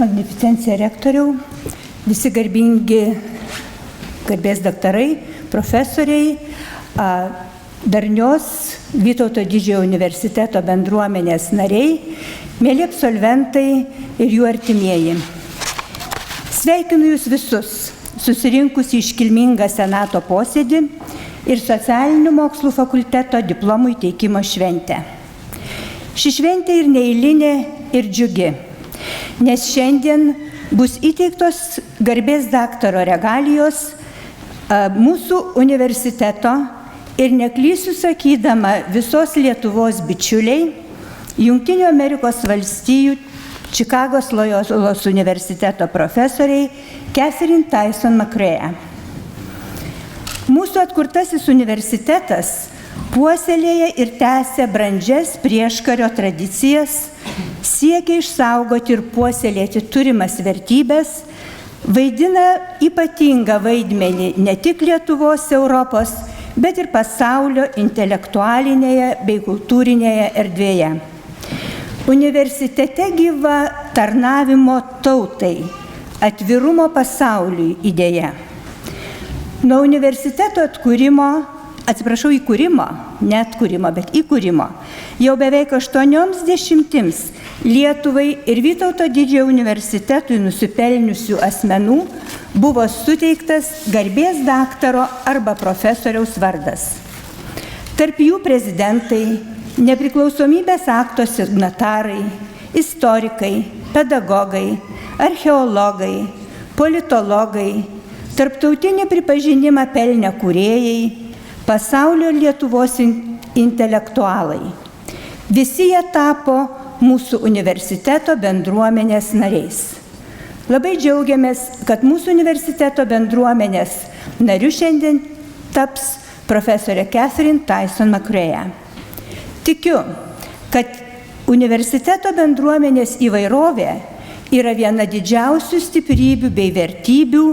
magnificencija rektoriau, visi garbės daktarai, profesoriai, darnios Vytauto didžiojo universiteto bendruomenės nariai, mėly absolventai ir jų artimieji. Sveikinu jūs visus, susirinkus į iškilmingą Senato posėdį ir socialinių mokslų fakulteto diplomų įteikimo šventę. Ši šventė ir neeilinė, ir džiugi, nes šiandien bus įteiktos garbės daktaro regalijos mūsų universiteto ir neklysiu sakydama visos Lietuvos bičiuliai, Jungtinių Amerikos valstijų Čikagos Loyolos universiteto profesoriai McCrea. Mūsų atkurtasis universitetas puoselėja ir tęsia brandžias prieškario tradicijas, siekia išsaugoti ir puoselėti turimas vertybės, vaidina ypatingą vaidmenį ne tik Lietuvos, Europos, bet ir pasaulio intelektualinėje bei kultūrinėje erdvėje. Universitete gyva tarnavimo tautai, atvirumo pasauliui idėja. Nuo universiteto įkūrimo, jau beveik 80 Lietuvai ir Vytauto didžiojo universitetui nusipelniusių asmenų buvo suteiktas garbės daktaro arba profesoriaus vardas. Tarp jų prezidentai, nepriklausomybės akto signatarai, istorikai, pedagogai, archeologai, politologai, tarptautinį pripažinimą pelnę kūrėjai, pasaulio Lietuvos intelektualai. Visi jie tapo mūsų universiteto bendruomenės nariais. Labai džiaugiamės, kad mūsų universiteto bendruomenės nariu šiandien taps profesorė McCrea. Tikiu, kad universiteto bendruomenės įvairovė yra viena didžiausių stiprybių bei vertybių,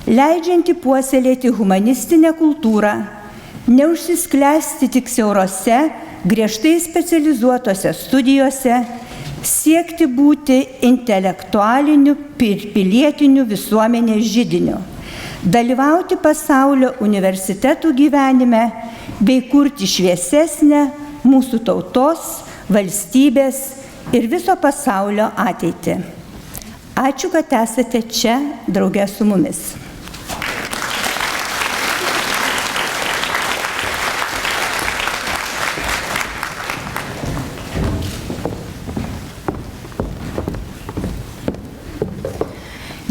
leidžianti puoselėti humanistinę kultūrą, neužsisklęsti tik siaurose, griežtai specializuotose studijose, siekti būti intelektualiniu ir pilietiniu visuomenės židiniu, dalyvauti pasaulio universitetų gyvenime bei kurti šviesesnę mūsų tautos, valstybės ir viso pasaulio ateitį. Ačiū, kad esate čia drauge su mumis.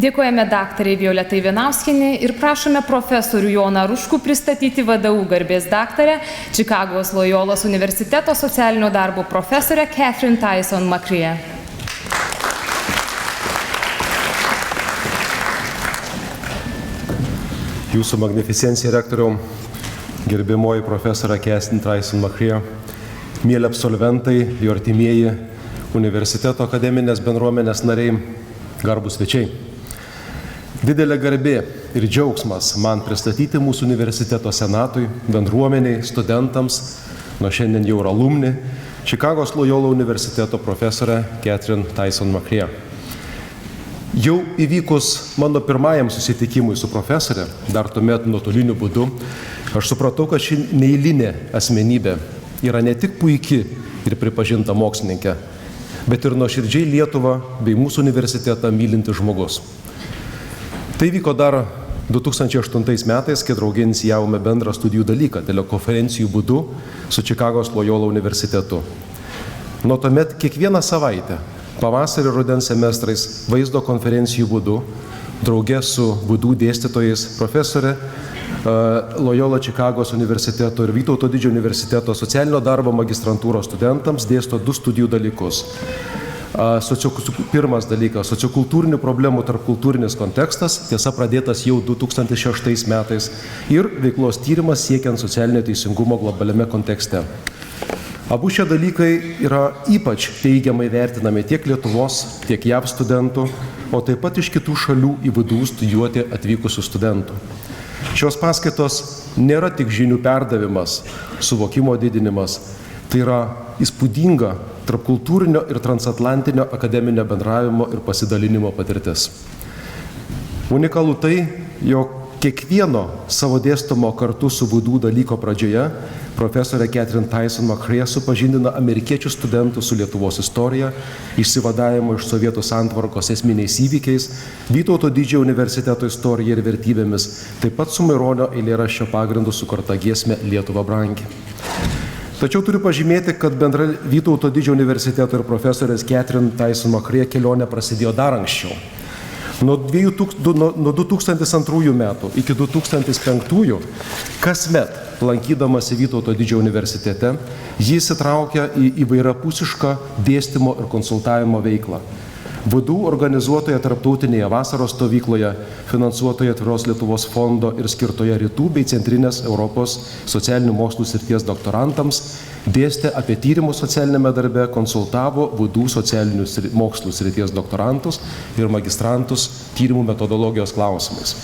Dėkojame daktarai Violetai Vienauskienei ir prašome profesorių Joną Ruškų pristatyti VDU garbės daktarę, Čikagos Loyolos universiteto socialinio darbo profesorę McCrea. Jūsų magnificencija rektoriau, gerbiamoji profesorė McCrea, mėly absolventai, jų artimieji, universiteto akademinės bendruomenės nariai, garbūs svečiai. Didelė garbė ir džiaugsmas man pristatyti mūsų universiteto senatui, bendruomeniai, studentams, nuo šiandien jau ir alumni, Čikagos Loyolos universiteto profesorę McCrea. Jau įvykus mano pirmajam susitikimui su profesorė, dar tuomet nuotoliniu būdu, aš supratau, kad ši neeilinė asmenybė yra ne tik puiki ir pripažinta mokslininkė, bet ir nuoširdžiai Lietuvą bei mūsų universitetą mylintis žmogus. Tai vyko dar 2008 metais, kai drauge inicijavome bendrą studijų dalyką telekonferencijų būdu su Čikagos Loyolos universitetu. Nuo tuomet kiekvieną savaitę, pavasarį ir rudens semestrais, vaizdo konferencijų būdu, drauge su VDU dėstytojais, profesorė Loyolos Čikagos universiteto ir Vytauto didžiojo universiteto socialinio darbo magistrantūros studentams dėsto 2 studijų dalykus. Pirmas dalykas – sociokultūrinių problemų tarpkultūrinis kontekstas, tiesa pradėtas jau 2006 metais, ir veiklos tyrimas siekiant socialinio teisingumo globaliame kontekste. Abu šie dalykai yra ypač teigiamai vertinami tiek Lietuvos, tiek JAV studentų, o taip pat iš kitų šalių į VDU studijuoti atvykusių studentų. Šios paskaitos nėra tik žinių perdavimas, suvokimo didinimas, tai yra įspūdinga tarpkultūrinio ir transatlantinio akademinio bendravimo ir pasidalinimo patirtis. Unikalu tai, jog kiekvieno savo dėstomo kartu su VDU dalyko pradžioje profesorė McCrea supažindina amerikiečių studentų su Lietuvos istorija, išsivadavimo iš Sovietų santvarkos esminiais įvykiais, Vytauto didžiojo universiteto istorija ir vertybėmis, taip pat su Maironio eilėraščio pagrindu sukurta giesmė Lietuva brangi. Tačiau turiu pažymėti, kad bendra Vytauto didžiojo universiteto ir profesorės McCrea kelionė prasidėjo dar anksčiau. Nuo 2002 metų iki 2005 kasmet, lankydamasi Vytauto didžiojo universitete, jis įtraukia į įvairiapusišką dėstymo ir konsultavimo veiklą. VDU organizuotoje tarptautinėje vasaros stovykloje, finansuotoje Atviros Lietuvos fondo ir skirtoje Rytų bei Centrinės Europos socialinių mokslų srities doktorantams, dėstė apie tyrimus socialinėme darbe, konsultavo VDU socialinių mokslų srities doktorantus ir magistrantus tyrimų metodologijos klausimais.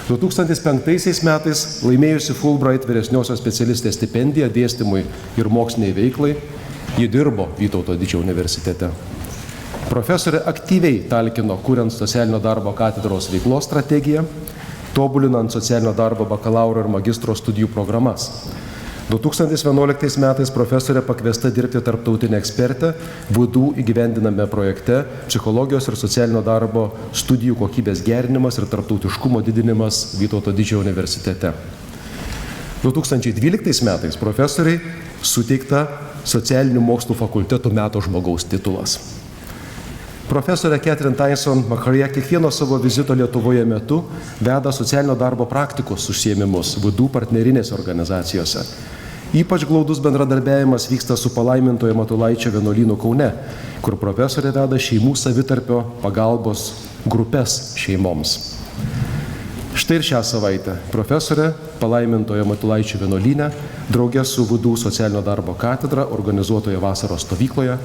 2005 metais laimėjusi Fulbright vyresniosios specialistės stipendiją dėstymui ir moksliniai veiklai, ji dirbo Vytauto didžiojo universitete. Profesorė aktyviai talkino, kuriant socialinio darbo katedros veiklos strategiją, tobulinant socialinio darbo bakalauro ir magistro studijų programas. 2011 metais profesorė pakviesta dirbti tarptautinę ekspertę VDU įgyvendiname projekte Psichologijos ir socialinio darbo studijų kokybės gerinimas ir tarptautiškumo didinimas Vytauto didžiojo universitete. 2012 metais profesoriai suteikta Socialinių mokslų fakulteto metų žmogaus titulas. Profesorė McCrea kiekvieno savo vizito Lietuvoje metu veda socialinio darbo praktikos užsiėmimus VDU partnerinėse organizacijose. Ypač glaudus bendradarbiavimas vyksta su palaimintojo Matulaičio vienuolynu Kaune, kur profesorė veda šeimų savitarpio pagalbos grupės šeimoms. Štai ir šią savaitę profesorė palaimintojo Matulaičio vienuolyne drauge su VDU socialinio darbo katedra organizuotoje vasaros stovykloje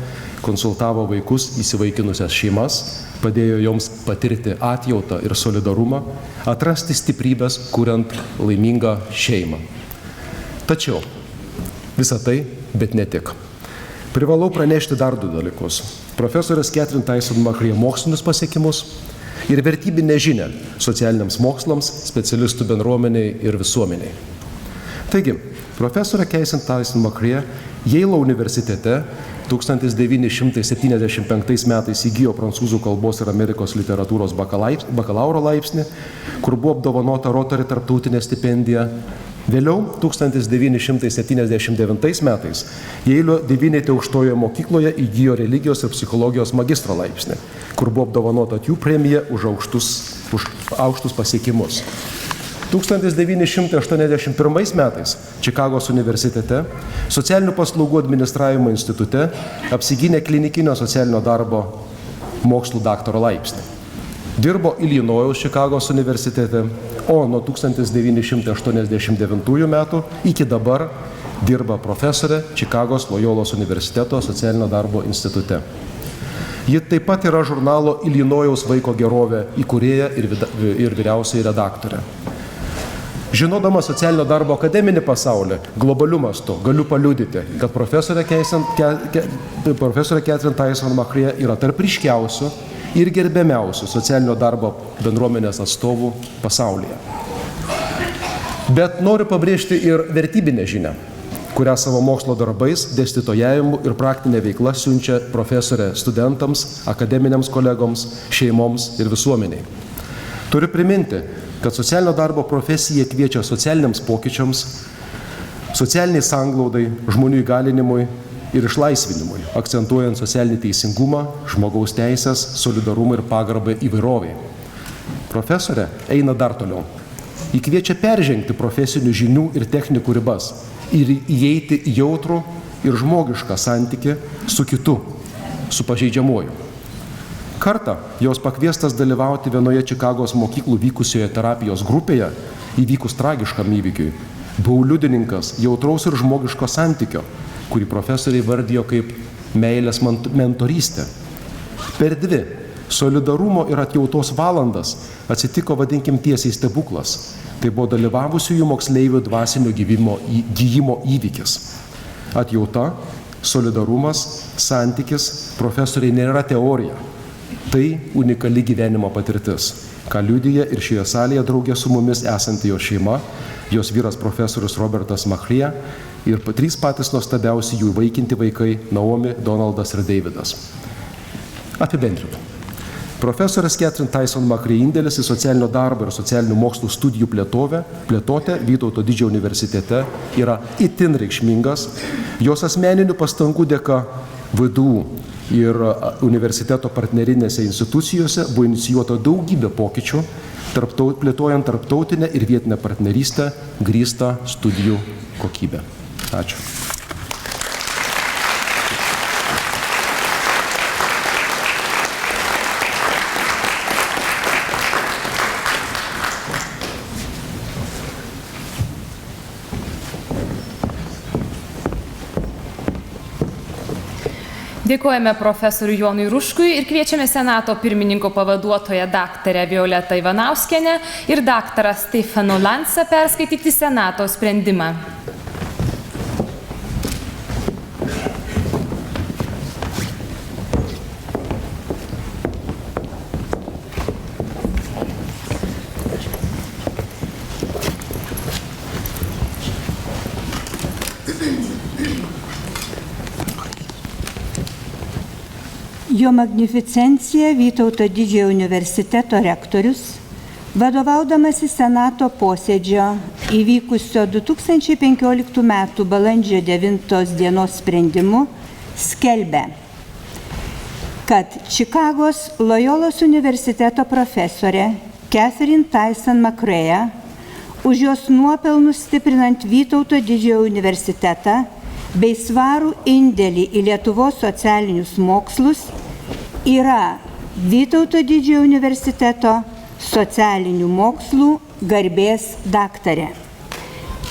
konsultavo vaikus įsivaikinusias šeimas, padėjo joms patirti atjautą ir solidarumą, atrasti stiprybės, kuriant laimingą šeimą. Tačiau visą tai, bet ne tik. Privalau pranešti dar du dalykus. Profesorės McCrea mokslinius pasiekimus ir vertybinę žinią socialiniams mokslams, specialistų bendruomeniai ir visuomeniai. Taigi, profesorė McCrea Yale universitete 1975 metais įgijo prancūzų kalbos ir Amerikos literatūros bakalauro laipsnį, kur buvo apdovanota Rotary tarptautinė stipendija. Vėliau, 1979 metais, Yale'o Divinity aukštojoje mokykloje įgijo religijos ir psichologijos magistro laipsnį, kur buvo apdovanota jų premija už aukštus pasiekimus. 1981 metais Čikagos universitete, socialinių paslaugų administravimo institute apsigynė klinikinio socialinio darbo mokslų daktaro laipsnį. Dirbo Ilinojaus Čikagos universitete, o nuo 1989 metų iki dabar dirba profesorė Čikagos Loyolos universiteto socialinio darbo institute. Ji taip pat yra žurnalo Ilinojaus vaiko gerovė įkūrėja ir vyriausioji redaktorė. Žinodama socialinio darbo akademinį pasaulį globaliu mastu, galiu paliudyti, kad profesorė McCrea yra tarp ryškiausių ir gerbiamiausių socialinio darbo bendruomenės atstovų pasaulyje. Bet noriu pabrėžti ir vertybinę žinią, kurią savo mokslo darbais, dėstytojavimu ir praktinė veikla siunčia profesorė studentams, akademiniams kolegoms, šeimoms ir visuomeniai. Turiu priminti, kad socialinio darbo profesija kviečia socialiniams pokyčiams, socialiniai sanglaudai, žmonių įgalinimui ir išlaisvinimui, akcentuojant socialinį teisingumą, žmogaus teisės, solidarumą ir pagarbą įvairoviai. Profesorė eina dar toliau. Ji kviečia peržengti profesinių žinių ir technikų ribas ir įeiti į jautrų ir žmogišką santykį su kitu, su pažeidžiamuoju. Kartą jos pakviestas dalyvauti vienoje Čikagos mokyklų vykusioje terapijos grupėje įvykus tragiškam įvykiui. Buvau liudininkas jautraus ir žmogiško santykio, kurį profesoriai vardijo kaip meilės mentorystė. Per 2 solidarumo ir atjautos valandas atsitiko, vadinkim tiesiai, stebuklas. Tai buvo dalyvavusiųjų moksleivių dvasinio gijimo įvykis. Atjauta Solidarumas, santykis profesoriai nėra teorija. Tai unikali gyvenimo patirtis, ką liudija ir šioje salėje draugė su mumis esanti jo šeima, jos vyras profesorius Robertas McCrea ir 3 patys nuostabiausi jų įvaikinti vaikai Naomi, Donaldas ir Davidas. Apibendrinu. Profesorės Catherine Tyson McCrea indėlis į socialinio darbo ir socialinių mokslų studijų plėtotę Vytauto didžiojo universitete yra itin reikšmingas. Jos asmeninių pastangų dėka VDU ir universiteto partnerinėse institucijose buvo inicijuota daugybė pokyčių, plėtojant tarptautinę ir vietinę partnerystę grįstą studijų kokybę. Ačiū. Dėkojame profesoriui Jonui Ruškui ir kviečiame Senato pirmininko pavaduotoją daktarę Violetą Ivanauskienę ir daktarą Stefano Lansą perskaityti Senato sprendimą. Jo magnificencija Vytauto didžiojo universiteto rektorius, vadovaudamasis Senato posėdžio įvykusio 2015 m. balandžio 9 dienos sprendimu, skelbia, kad Čikagos Loyolos universiteto profesorė Catherine Tyson McCrea už jos nuopelnus stiprinant Vytauto didžiojo universitetą bei svarų indėlį į Lietuvos socialinius mokslus yra Vytauto didžiojo universiteto socialinių mokslų garbės daktarė.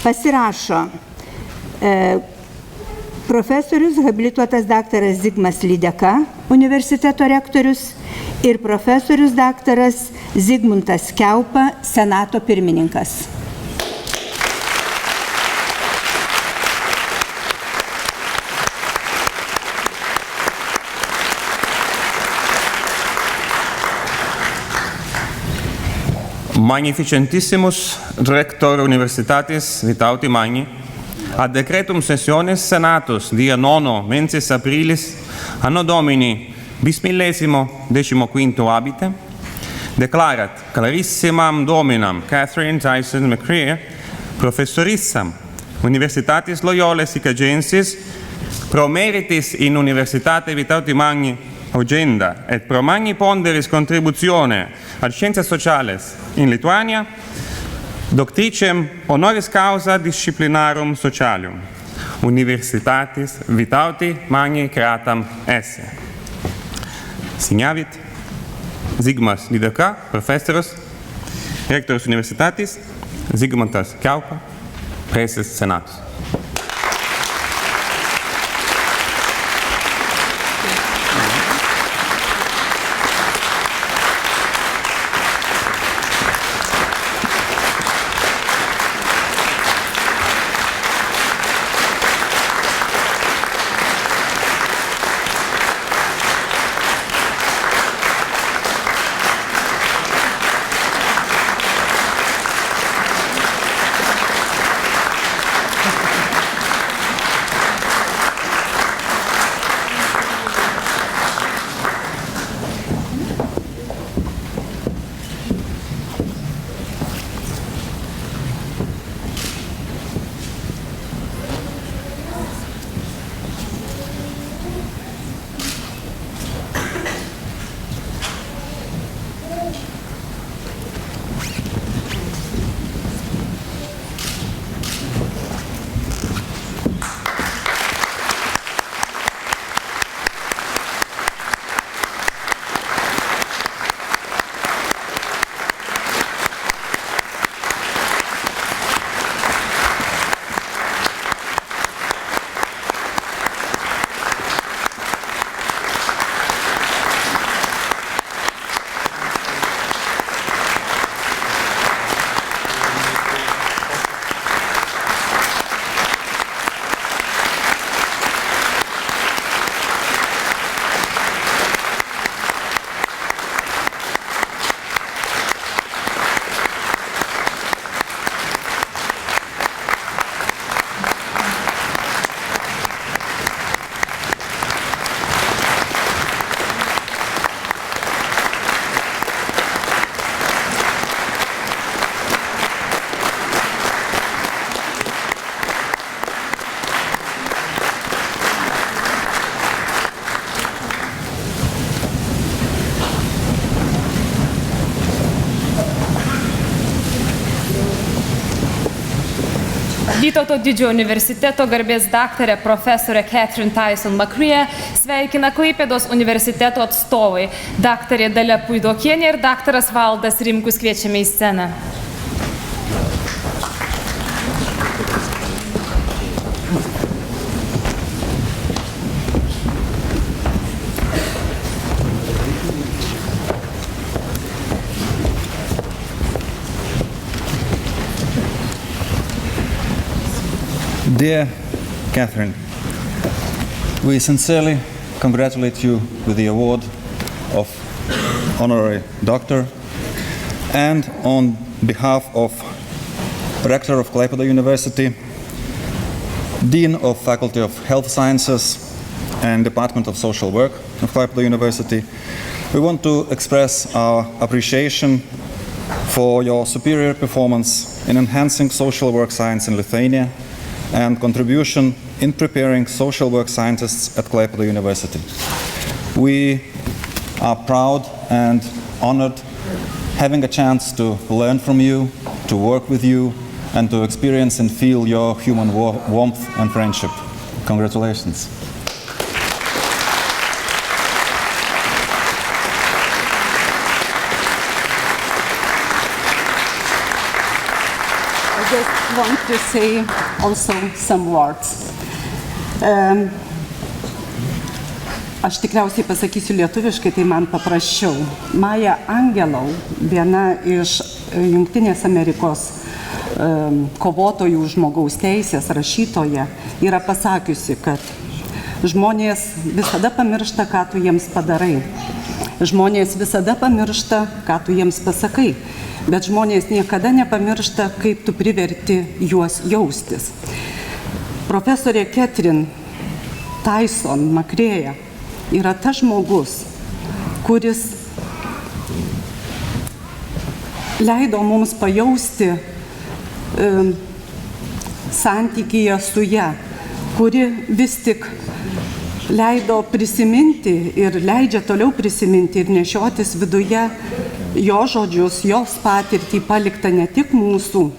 Pasirašo profesorius habilituotas daktaras Zigmas Lydeka, universiteto rektorius, ir profesorius daktaras Zigmuntas Kiaupa, Senato pirmininkas. Magnificentissimus Rector Universitatis Vitauti Magni, ad decretum sessiones Senatus dia 9 mensis aprilis, anno Domini bismillesimo 15 habite, declarat clarissimam dominam Catherine Tyson McCrea, professorissam Universitatis Loyola Sicagensis, pro meritis in Universitate Vitauti Magni augenda et pro magni ponderis contributione ad scienzias sociales in Lituania, doctricem honoris causa disciplinarum socialium, Universitatis Vitauti Magni creatam esse. Signavit Zigmas Lydeka, professorus, rectorus Universitatis, Zigmuntas Kiaupa, preses Senatus. Vytauto didžiojo universiteto garbės daktarę profesorę McCrea sveikina Klaipėdos universiteto atstovai, daktarė Dalia Puidokienė ir daktaras Valdas Rimkus, kviečiame į sceną. Dear Catherine, we sincerely congratulate you with the award of honorary doctor, and on behalf of Rector of Klaipėda University, Dean of Faculty of Health Sciences and Department of Social Work of Klaipėda University, we want to express our appreciation for your superior performance in enhancing social work science in Lithuania and contribution in preparing social work scientists at Klaipėda University. We are proud and honored having a chance to learn from you, to work with you, and to experience and feel your human warmth and friendship. Congratulations. I just want to say also some words. Aš tikriausiai pasakysiu lietuviškai, tai man paprasčiau. Maja Angelau, viena iš Jungtinės Amerikos kovotojų žmogaus teisės rašytoja, yra pasakiusi, kad žmonės visada pamiršta, ką tu jiems padarai. Žmonės visada pamiršta, ką tu jiems pasakai. Bet žmonės niekada nepamiršta, kaip tu priverti juos jaustis. Profesorė McCrea yra tas žmogus, kuris leido mums pajausti santykyje su ja, kuri vis tik leido prisiminti ir leidžia toliau prisiminti ir nešiotis viduje jo žodžius, jos patirtį paliktą ne tik mūsų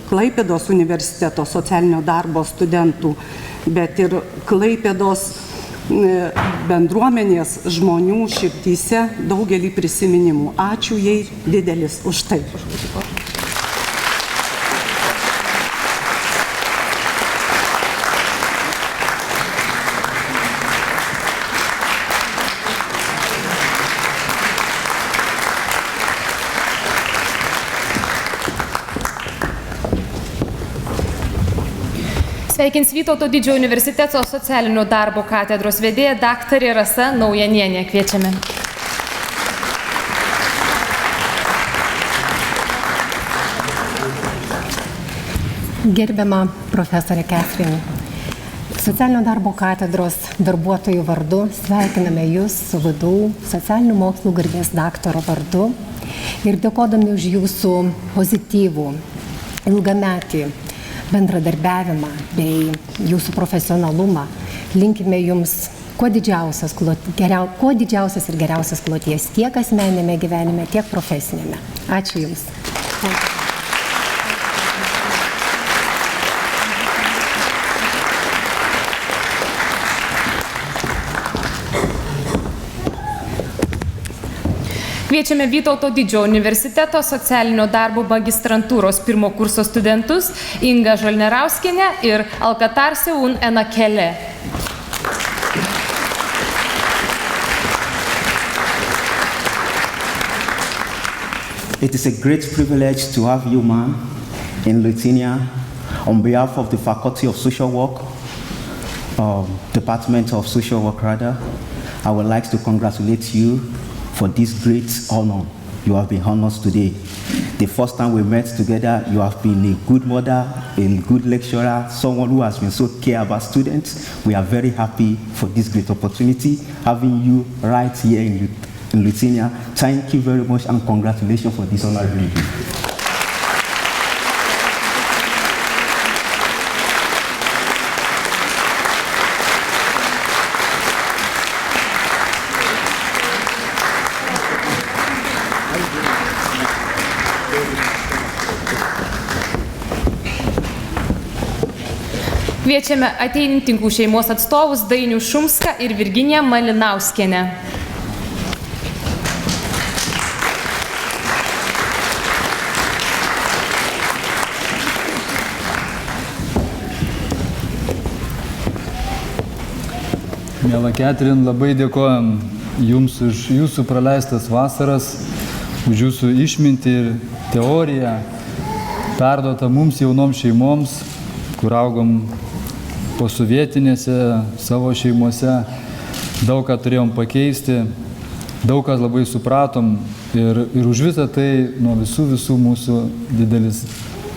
Klaipėdos universiteto socialinio darbo studentų, bet ir Klaipėdos bendruomenės žmonių širdyse daugelį prisiminimų. Ačiū jai didelis už tai. Sveikins Vytauto didžiojo universiteto socialinio darbo katedros vedėja daktarė Rasa Naujanienė. Kviečiame. Gerbiama profesorė Catherine, socialinio darbo katedros darbuotojų vardu sveikiname Jūs su VDU socialinių mokslų garbės daktaro vardu ir dėkodami už Jūsų pozityvų, ilgametį bendradarbiavimą bei Jūsų profesionalumą. Linkime Jums kuo didžiausias ir geriausias kloties tiek asmeninėme gyvenime, tiek profesinėme. Ačiū Jums. Kviečiame Vytauto didžiojo universiteto socialinio darbo magistrantūros pirmo kurso studentus Inga Žolnerauskienė ir Alkatar Seun Enakele. It is a great privilege to have you, ma'am, in Lithuania. On behalf of the Faculty of Social Work, Department of Social Work, rather, I would like to congratulate you for this great honor you have been honored today. The first time we met together, you have been a good mother, a good lecturer, someone who has been so care about students. We are very happy for this great opportunity, having you right here in Lithuania. Thank you very much and congratulations for this honor. Kviečiame Ateitininkų šeimos atstovus Dainių Šumską ir Virginiją Malinauskienę. Miela Ketrin, labai dėkojam Jums už Jūsų praleistas vasaras, už Jūsų išmintį ir teoriją, perduotą mums jaunom šeimoms, kur augom posovietinėse savo šeimose, daug ką turėjom pakeisti, daug ką labai supratom ir už visą tai nuo visų mūsų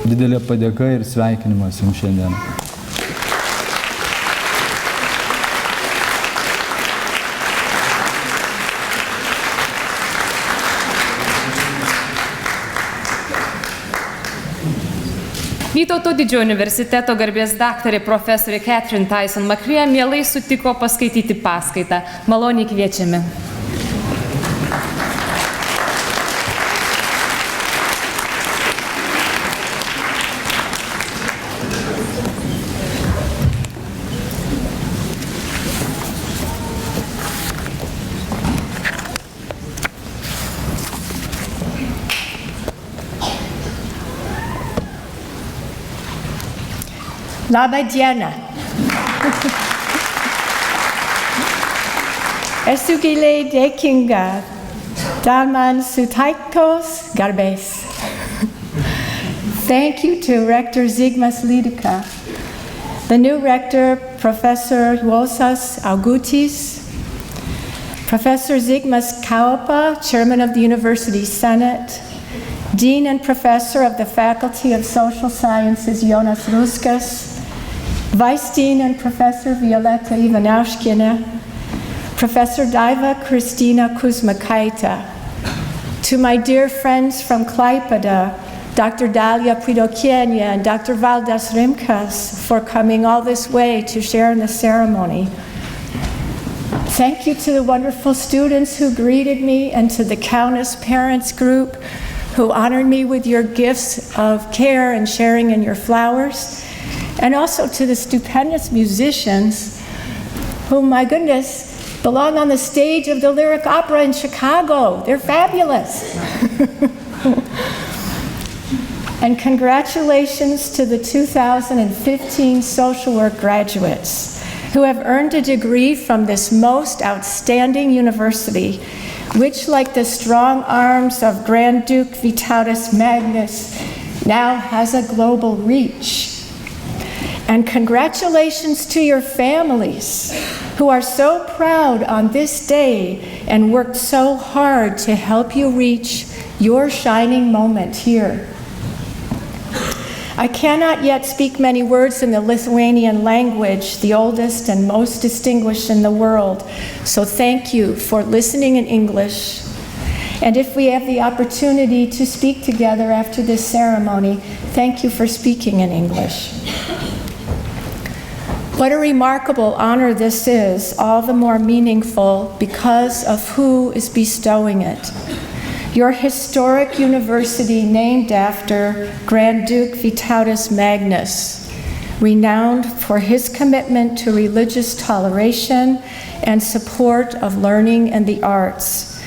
didelė padėka ir sveikinimas Jums šiandien. Vytauto didžiojo universiteto garbės daktarė profesorė McCrea mielai sutiko paskaityti paskaitą. Maloniai kviečiame. Labą dieną. Esu giliai dėkinga dėl man suteiktos garbės. Thank you to Rector Zigmas Lideka, the new rector, Professor Juozas Augutis, Professor Zigmas Kaupa, Chairman of the University Senate, Dean and Professor of the Faculty of Social Sciences Jonas Ruskas, Vice Dean and Professor Violeta Ivanauskina, Professor Daiva Kristina Kuzmakaita, to my dear friends from Klaipėda, Dr. Dalia Pridokienė and Dr. Valdas Rimkas for coming all this way to share in the ceremony. Thank you to the wonderful students who greeted me and to the Countess Parents Group who honored me with your gifts of care and sharing in your flowers. And also to the stupendous musicians who, my goodness, belong on the stage of the Lyric Opera in Chicago. They're fabulous. And congratulations to the 2015 social work graduates who have earned a degree from this most outstanding university, which, like the strong arms of Grand Duke Vytautas Magnus, now has a global reach. And congratulations to your families who are so proud on this day and worked so hard to help you reach your shining moment here. I cannot yet speak many words in the Lithuanian language, the oldest and most distinguished in the world, so thank you for listening in English. And if we have the opportunity to speak together after this ceremony, thank you for speaking in English. What a remarkable honor this is, all the more meaningful because of who is bestowing it. Your historic university named after Grand Duke Vytautas Magnus, renowned for his commitment to religious toleration and support of learning and the arts.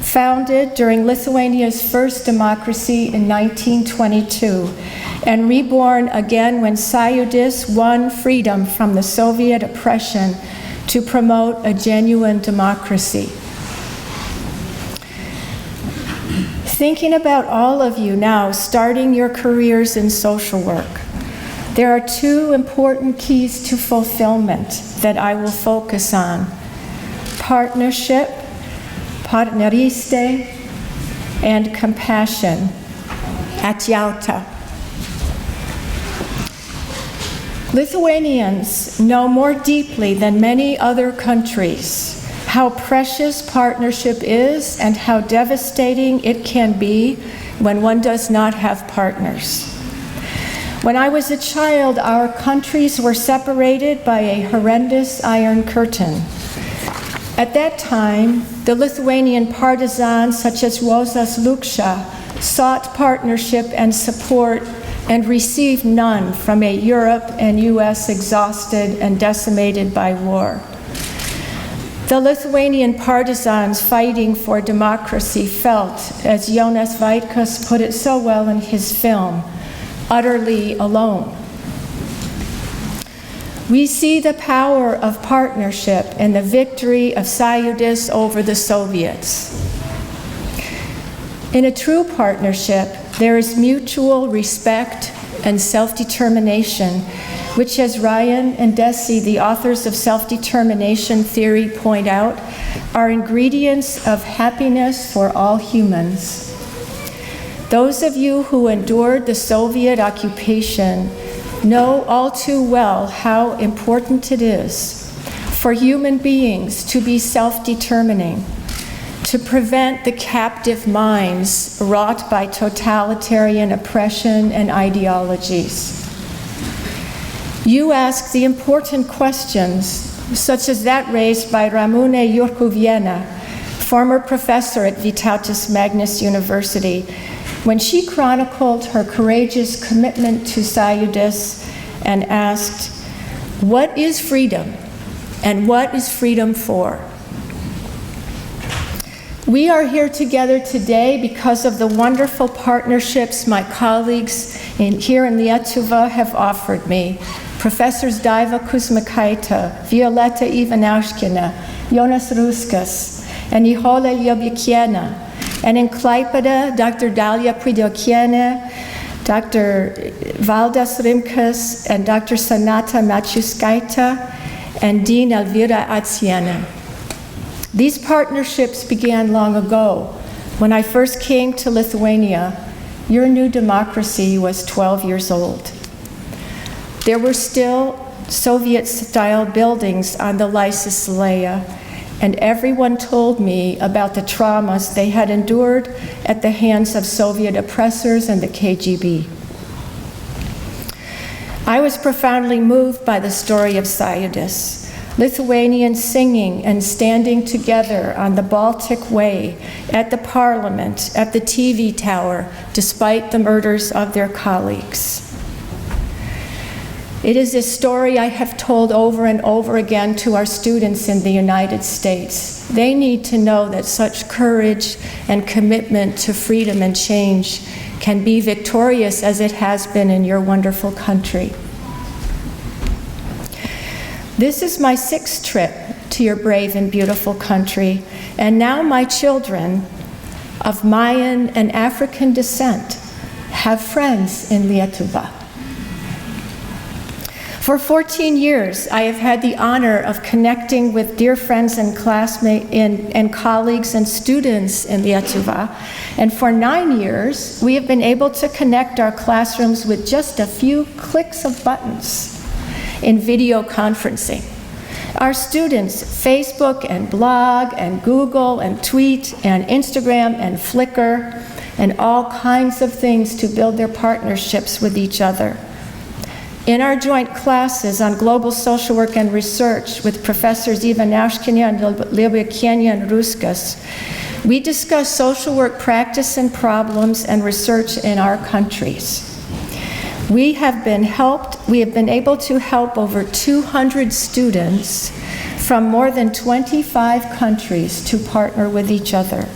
Founded during Lithuania's first democracy in 1922 and reborn again when Sąjūdis won freedom from the Soviet oppression to promote a genuine democracy. Thinking about all of you now starting your careers in social work, there are two important keys to fulfillment that I will focus on: partnership, partnerystė, and compassion, atjauta. Lithuanians know more deeply than many other countries how precious partnership is and how devastating it can be when one does not have partners. When I was a child, our countries were separated by a horrendous iron curtain. At that time, the Lithuanian partisans such as Juozas Lukša sought partnership and support and receive none from a Europe and US exhausted and decimated by war. The Lithuanian partisans fighting for democracy felt, as Jonas Vaitkus put it so well in his film, utterly alone. We see the power of partnership and the victory of Sąjūdis over the Soviets. In a true partnership, there is mutual respect and self-determination, which, as Ryan and Desi, the authors of self-determination theory, point out, are ingredients of happiness for all humans. Those of you who endured the Soviet occupation know all too well how important it is for human beings to be self-determining, to prevent the captive minds wrought by totalitarian oppression and ideologies. You ask the important questions, such as that raised by Ramune Jurkuviena, former professor at Vytautas Magnus University, when she chronicled her courageous commitment to Sąjūdis and asked, "What is freedom, and what is freedom for?" We are here together today because of the wonderful partnerships my colleagues here in Lietuva have offered me. Professors Daiva Kuzmakaitė, Violeta Ivanauskina, Jonas Ruskas, and Ihola Liobikiena, and in Klaipėda, Dr. Dalia Pridiokienė, Dr. Valdas Rimkas, and Dr. Sanata Mačiuskaitė, and Dean Elvira Atsienė. These partnerships began long ago. When I first came to Lithuania, your new democracy was 12 years old. There were still Soviet-style buildings on the Laisvės alėja, and everyone told me about the traumas they had endured at the hands of Soviet oppressors and the KGB. I was profoundly moved by the story of Sąjūdis. Lithuanians singing and standing together on the Baltic Way, at the Parliament, at the TV tower, despite the murders of their colleagues. It is a story I have told over and over again to our students in the United States. They need to know that such courage and commitment to freedom and change can be victorious as it has been in your wonderful country. This is my 6th trip to your brave and beautiful country, and now my children of Mayan and African descent have friends in Lietuva. For 14 years, I have had the honor of connecting with dear friends and classmates and colleagues and students in Lietuva, and for 9 years, we have been able to connect our classrooms with just a few clicks of buttons in video conferencing. Our students Facebook and blog and Google and tweet and Instagram and Flickr and all kinds of things to build their partnerships with each other. In our joint classes on global social work and research with Professors Ivanauskina and Liobikienė and Ruskas, we discuss social work practice and problems and research in our countries. We have been able to help over 200 students from more than 25 countries to partner with each other.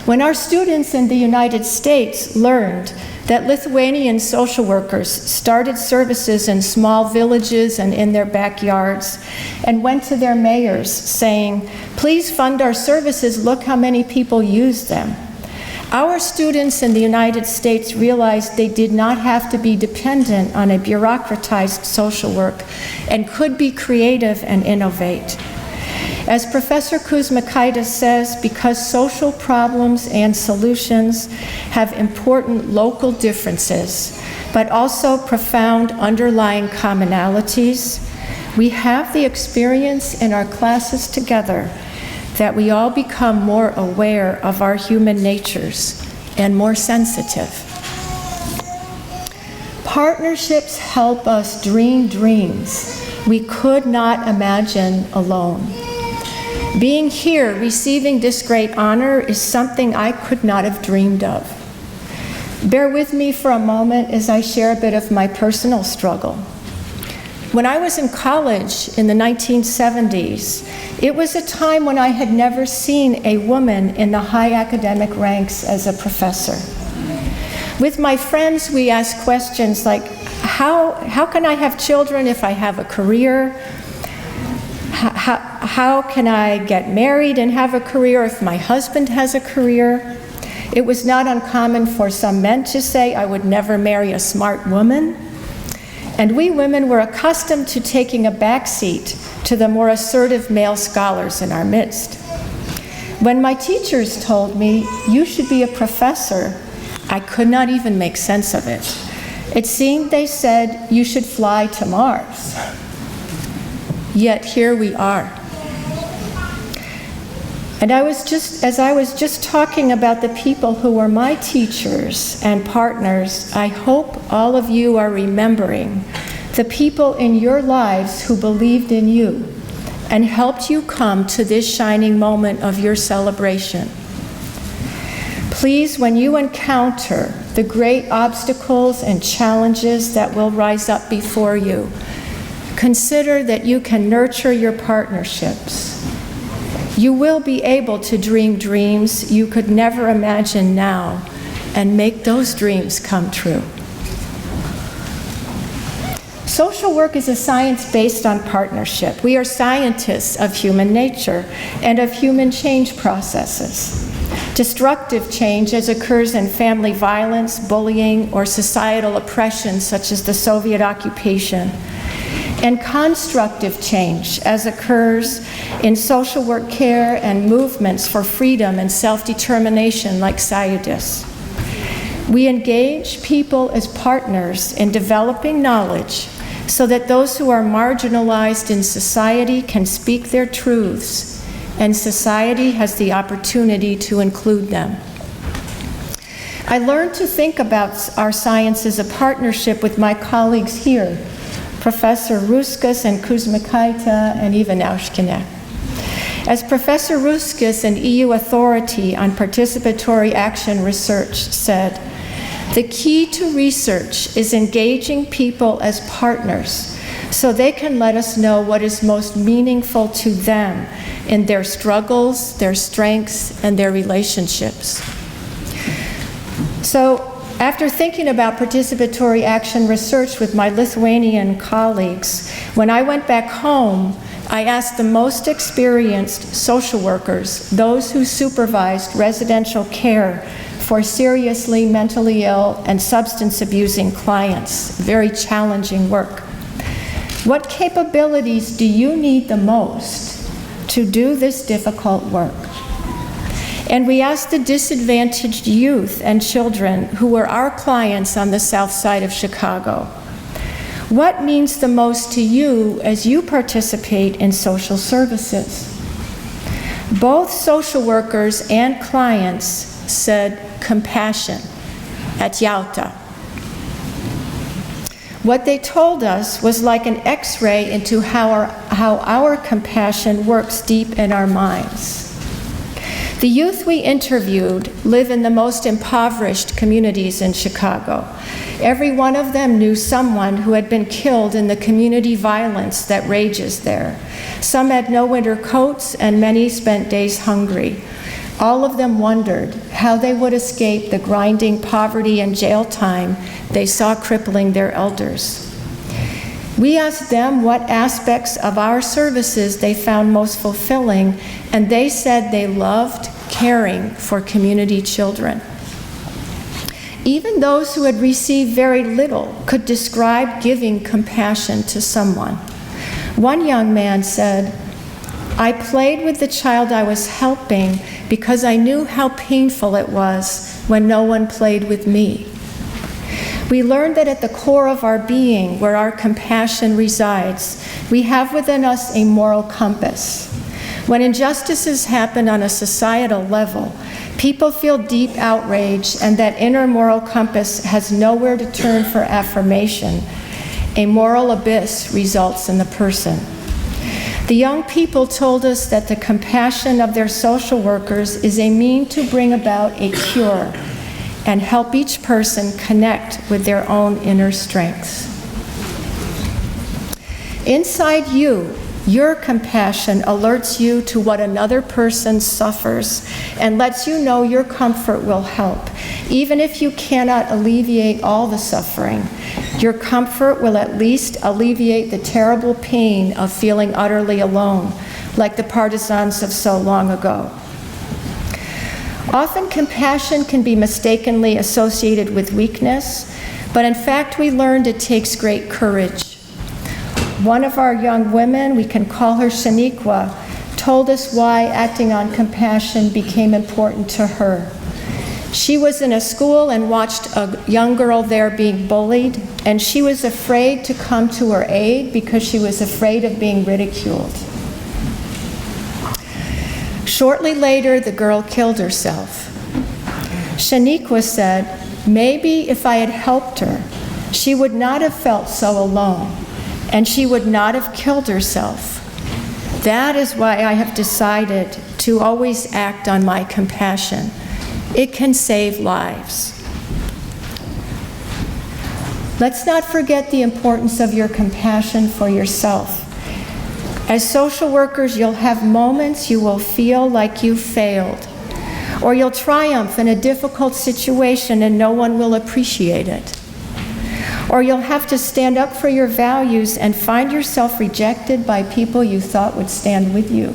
When our students in the United States learned that Lithuanian social workers started services in small villages and in their backyards and went to their mayors saying, "Please fund our services, look how many people use them," our students in the United States realized they did not have to be dependent on a bureaucratized social work and could be creative and innovate. As Professor Kuzmakaitė says, because social problems and solutions have important local differences, but also profound underlying commonalities, we have the experience in our classes together that we all become more aware of our human natures and more sensitive. Partnerships help us dream dreams we could not imagine alone. Being here, receiving this great honor, is something I could not have dreamed of. Bear with me for a moment as I share a bit of my personal struggle. When I was in college in the 1970s, it was a time when I had never seen a woman in the high academic ranks as a professor. With my friends, we asked questions like, how can I have children if I have a career? How can I get married and have a career if my husband has a career? It was not uncommon for some men to say, I would never marry a smart woman. And we women were accustomed to taking a backseat to the more assertive male scholars in our midst. When my teachers told me, you should be a professor, I could not even make sense of it. It seemed they said, you should fly to Mars. Yet here we are. And as I was just talking about the people who were my teachers and partners, I hope all of you are remembering the people in your lives who believed in you and helped you come to this shining moment of your celebration. Please, when you encounter the great obstacles and challenges that will rise up before you, consider that you can nurture your partnerships. You will be able to dream dreams you could never imagine now and make those dreams come true. Social work is a science based on partnership. We are scientists of human nature and of human change processes. Destructive change as occurs in family violence, bullying, or societal oppression such as the Soviet occupation, and constructive change as occurs in social work care and movements for freedom and self-determination like Sayudis. We engage people as partners in developing knowledge so that those who are marginalized in society can speak their truths, and society has the opportunity to include them. I learned to think about our science as a partnership with my colleagues here, Professor Ruskas and Kuzmikaita and even Aushkine. As Professor Ruskas, an EU authority on participatory action research, said, the key to research is engaging people as partners so they can let us know what is most meaningful to them in their struggles, their strengths, and their relationships. So, after thinking about participatory action research with my Lithuanian colleagues, when I went back home, I asked the most experienced social workers, those who supervised residential care for seriously mentally ill and substance abusing clients, very challenging work. What capabilities do you need the most to do this difficult work? And we asked the disadvantaged youth and children who were our clients on the south side of Chicago, what means the most to you as you participate in social services? Both social workers and clients said compassion, atjauta. What they told us was like an X-ray into how our compassion works deep in our minds. The youth we interviewed live in the most impoverished communities in Chicago. Every one of them knew someone who had been killed in the community violence that rages there. Some had no winter coats, and many spent days hungry. All of them wondered how they would escape the grinding poverty and jail time they saw crippling their elders. We asked them what aspects of our services they found most fulfilling, and they said they loved caring for community children. Even those who had received very little could describe giving compassion to someone. One young man said, I played with the child I was helping because I knew how painful it was when no one played with me. We learned that at the core of our being, where our compassion resides, we have within us a moral compass. When injustices happen on a societal level, people feel deep outrage, and that inner moral compass has nowhere to turn for affirmation. A moral abyss results in the person. The young people told us that the compassion of their social workers is a means to bring about a cure, and help each person connect with their own inner strengths. Inside you, your compassion alerts you to what another person suffers and lets you know your comfort will help. Even if you cannot alleviate all the suffering, your comfort will at least alleviate the terrible pain of feeling utterly alone, like the partisans of so long ago. Often compassion can be mistakenly associated with weakness, but in fact we learned it takes great courage. One of our young women, we can call her Shaniqua, told us why acting on compassion became important to her. She was in a school and watched a young girl there being bullied, and she was afraid to come to her aid because she was afraid of being ridiculed. Shortly later, the girl killed herself. Shaniqua said, maybe if I had helped her, she would not have felt so alone, and she would not have killed herself. That is why I have decided to always act on my compassion. It can save lives. Let's not forget the importance of your compassion for yourself. As social workers, you'll have moments you will feel like you failed, or you'll triumph in a difficult situation and no one will appreciate it. Or you'll have to stand up for your values and find yourself rejected by people you thought would stand with you.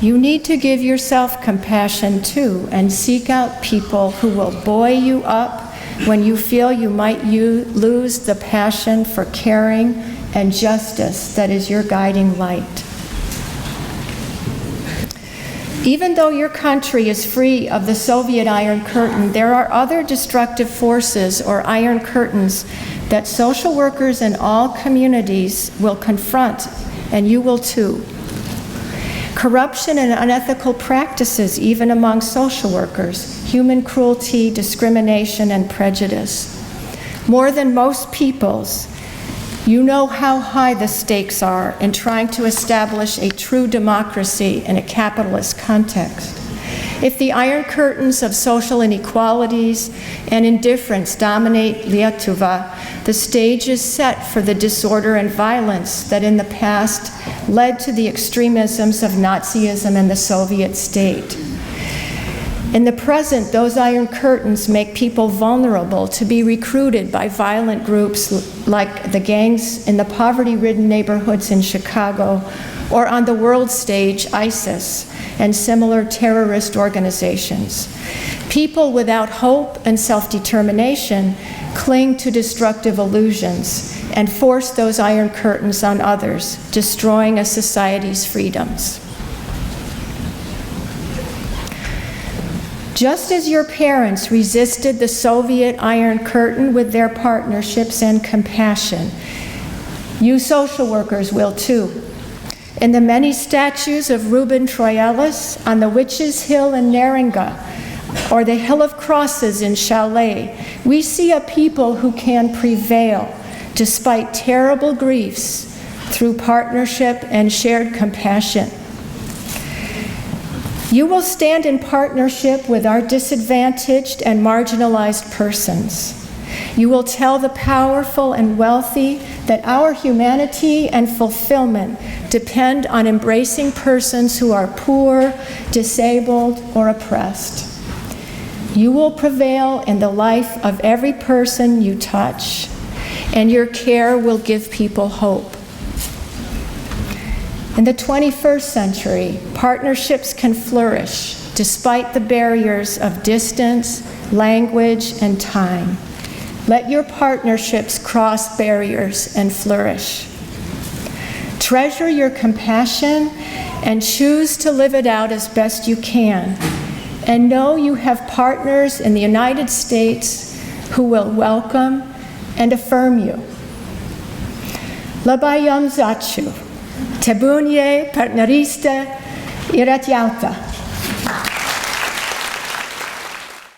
You need to give yourself compassion too and seek out people who will buoy you up when you feel you might lose the passion for caring and justice that is your guiding light. Even though your country is free of the Soviet Iron Curtain, there are other destructive forces or Iron Curtains that social workers in all communities will confront, and you will too. Corruption and unethical practices, even among social workers, human cruelty, discrimination, and prejudice. More than most peoples, you know how high the stakes are in trying to establish a true democracy in a capitalist context. If the Iron Curtains of social inequalities and indifference dominate Lietuva, the stage is set for the disorder and violence that in the past led to the extremisms of Nazism and the Soviet state. In the present, those Iron Curtains make people vulnerable to be recruited by violent groups like the gangs in the poverty-ridden neighborhoods in Chicago, or on the world stage, ISIS, and similar terrorist organizations. People without hope and self-determination cling to destructive illusions and force those Iron Curtains on others, destroying a society's freedoms. Just as your parents resisted the Soviet Iron Curtain with their partnerships and compassion, you social workers will too. In the many statues of Ruben Troilus on the Witches' Hill in Neringa, or the Hill of Crosses in Chalet, we see a people who can prevail despite terrible griefs through partnership and shared compassion. You will stand in partnership with our disadvantaged and marginalized persons. You will tell the powerful and wealthy that our humanity and fulfillment depend on embracing persons who are poor, disabled, or oppressed. You will prevail in the life of every person you touch, and your care will give people hope. In the 21st century, partnerships can flourish despite the barriers of distance, language, and time. Let your partnerships cross barriers and flourish. Treasure your compassion and choose to live it out as best you can. And know you have partners in the United States who will welcome and affirm you. Labai jums ačiū. Tebūnie partnerystė ir atjauta.